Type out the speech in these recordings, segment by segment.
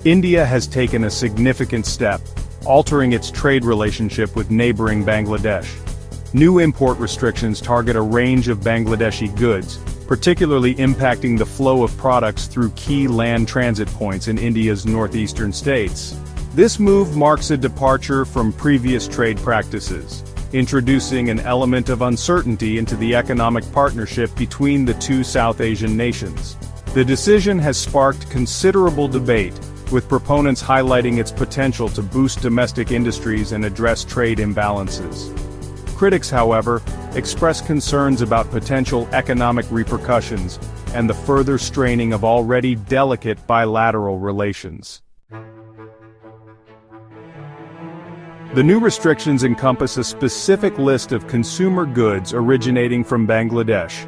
India has taken a significant step, altering its trade relationship with neighboring Bangladesh. New import restrictions target a range of Bangladeshi goods, particularly impacting the flow of products through key land transit points in India's northeastern states. This move marks a departure from previous trade practices, introducing an element of uncertainty into the economic partnership between the two South Asian nations. The decision has sparked considerable debate, with proponents highlighting its potential to boost domestic industries and address trade imbalances. Critics, however, express concerns about potential economic repercussions and the further straining of already delicate bilateral relations. The new restrictions encompass a specific list of consumer goods originating from Bangladesh.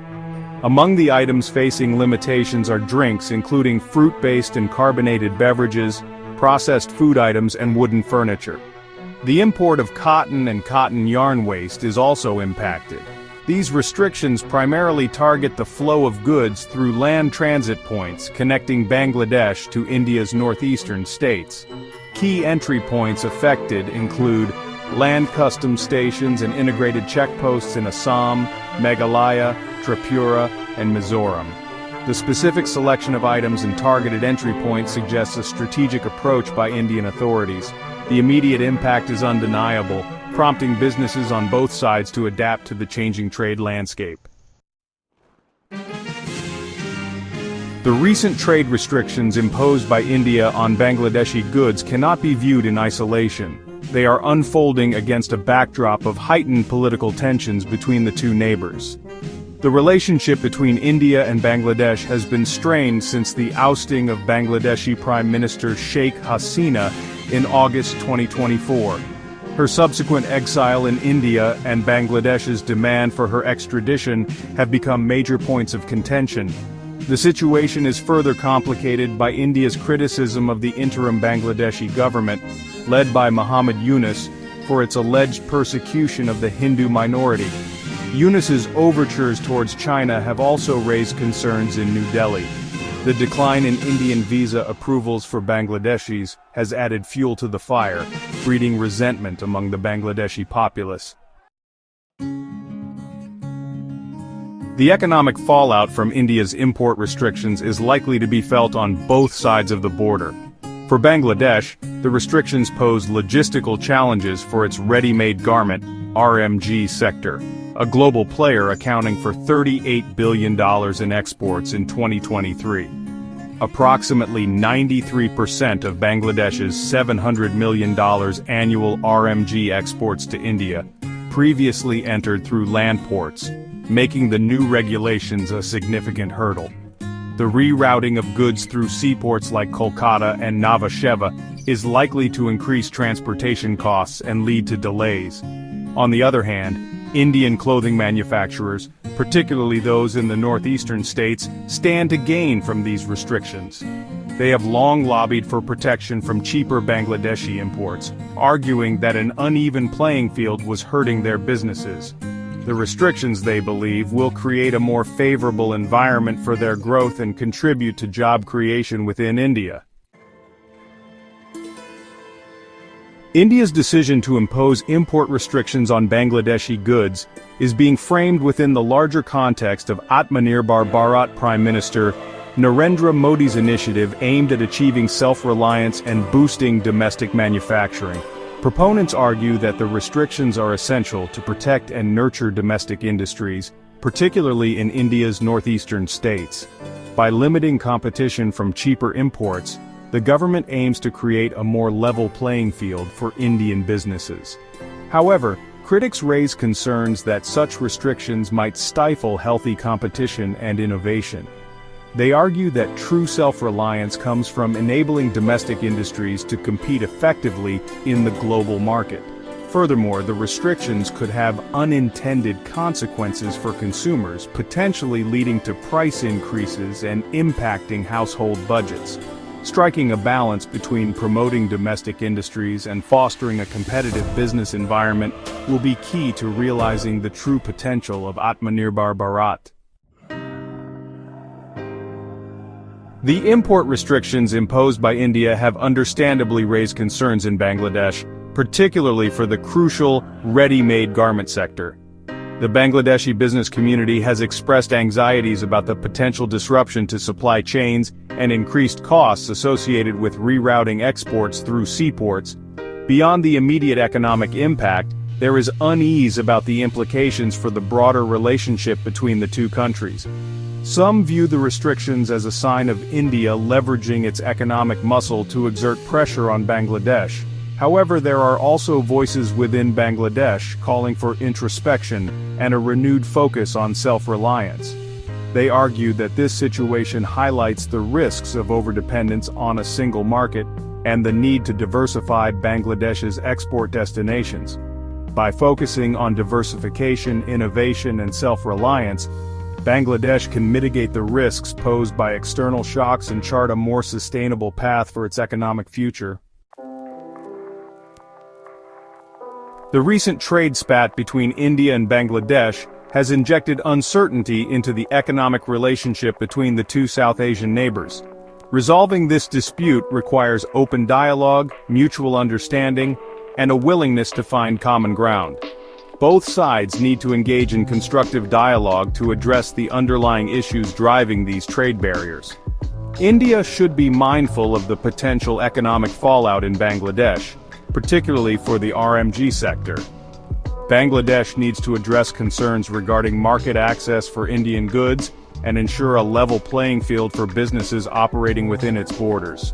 Among the items facing limitations are drinks including fruit-based and carbonated beverages, processed food items and wooden furniture. The import of cotton and cotton yarn waste is also impacted. These restrictions primarily target the flow of goods through land transit points connecting Bangladesh to India's northeastern states. Key entry points affected include land customs stations and integrated checkposts in Assam, Meghalaya, Tripura, and Mizoram. The specific selection of items and targeted entry points suggests a strategic approach by Indian authorities. The immediate impact is undeniable, prompting businesses on both sides to adapt to the changing trade landscape. The recent trade restrictions imposed by India on Bangladeshi goods cannot be viewed in isolation. They are unfolding against a backdrop of heightened political tensions between the two neighbors. The relationship between India and Bangladesh has been strained since the ousting of Bangladeshi Prime Minister Sheikh Hasina in August 2024. Her subsequent exile in India and Bangladesh's demand for her extradition have become major points of contention. The situation is further complicated by India's criticism of the interim Bangladeshi government, led by Muhammad Yunus, for its alleged persecution of the Hindu minority. Yunus's overtures towards China have also raised concerns in New Delhi. The decline in Indian visa approvals for Bangladeshis has added fuel to the fire, breeding resentment among the Bangladeshi populace. The economic fallout from India's import restrictions is likely to be felt on both sides of the border. For Bangladesh, the restrictions pose logistical challenges for its ready-made garment, RMG sector, a global player accounting for $38 billion in exports in 2023. Approximately 93% of Bangladesh's $700 million annual RMG exports to India previously entered through land ports, making the new regulations a significant hurdle. The rerouting of goods through seaports like Kolkata and Nhava Sheva is likely to increase transportation costs and lead to delays. On the other hand, Indian clothing manufacturers, particularly those in the northeastern states, stand to gain from these restrictions. They have long lobbied for protection from cheaper Bangladeshi imports, arguing that an uneven playing field was hurting their businesses. The restrictions, they believe, will create a more favorable environment for their growth and contribute to job creation within India. India's decision to impose import restrictions on Bangladeshi goods is being framed within the larger context of Atmanirbhar Bharat Prime Minister Narendra Modi's initiative aimed at achieving self-reliance and boosting domestic manufacturing. Proponents argue that the restrictions are essential to protect and nurture domestic industries, particularly in India's northeastern states. By limiting competition from cheaper imports, the government aims to create a more level playing field for Indian businesses. However, critics raise concerns that such restrictions might stifle healthy competition and innovation. They argue that true self-reliance comes from enabling domestic industries to compete effectively in the global market. Furthermore, the restrictions could have unintended consequences for consumers, potentially leading to price increases and impacting household budgets. Striking a balance between promoting domestic industries and fostering a competitive business environment will be key to realizing the true potential of Atmanirbhar Bharat. The import restrictions imposed by India have understandably raised concerns in Bangladesh, particularly for the crucial, ready-made garment sector. The Bangladeshi business community has expressed anxieties about the potential disruption to supply chains and increased costs associated with rerouting exports through seaports. Beyond the immediate economic impact, there is unease about the implications for the broader relationship between the two countries. Some view the restrictions as a sign of India leveraging its economic muscle to exert pressure on Bangladesh. However, there are also voices within Bangladesh calling for introspection and a renewed focus on self-reliance. They argue that this situation highlights the risks of overdependence on a single market and the need to diversify Bangladesh's export destinations. By focusing on diversification, innovation, and self-reliance, Bangladesh can mitigate the risks posed by external shocks and chart a more sustainable path for its economic future. The recent trade spat between India and Bangladesh has injected uncertainty into the economic relationship between the two South Asian neighbors. Resolving this dispute requires open dialogue, mutual understanding, and a willingness to find common ground. Both sides need to engage in constructive dialogue to address the underlying issues driving these trade barriers. India should be mindful of the potential economic fallout in Bangladesh, particularly for the RMG sector. Bangladesh needs to address concerns regarding market access for Indian goods and ensure a level playing field for businesses operating within its borders.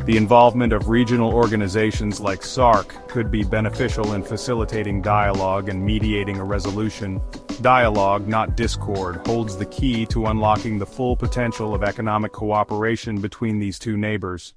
The involvement of regional organizations like SAARC could be beneficial in facilitating dialogue and mediating a resolution. Dialogue, not discord, holds the key to unlocking the full potential of economic cooperation between these two neighbors.